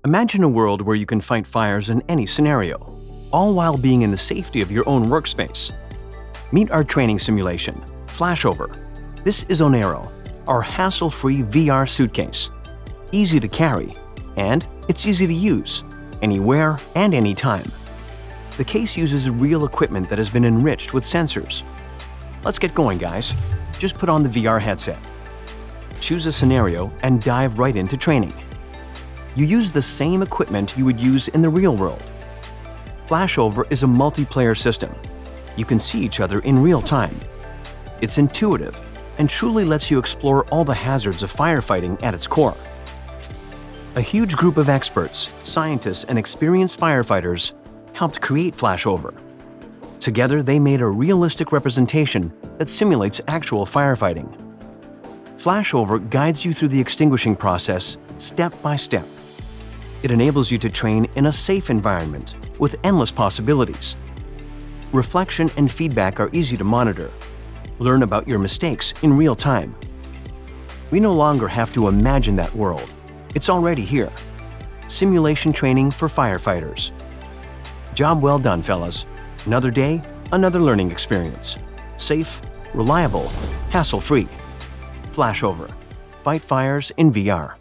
Imagine a world where you can fight fires in any scenario, all while being in the safety of your own workspace. Meet our training simulation, Flashover. This is Onero, our hassle-free VR suitcase. Easy to carry, and it's easy to use, anywhere and anytime. The case uses real equipment that has been enriched with sensors. Let's get going, guys. Just put on the VR headset. Choose a scenario and dive right into training. You use the same equipment you would use in the real world. Flashover is a multiplayer system. You can see each other in real time. It's intuitive and truly lets you explore all the hazards of firefighting at its core. A huge group of experts, scientists, and experienced firefighters helped create Flashover. Together, they made a realistic representation that simulates actual firefighting. Flashover guides you through the extinguishing process step by step. It enables you to train in a safe environment with endless possibilities. Reflection and feedback are easy to monitor. Learn about your mistakes in real time. We no longer have to imagine that world. It's already here. Simulation training for firefighters. Job well done, fellas. Another day, another learning experience. Safe, reliable, hassle-free. Flashover. Fight fires in VR.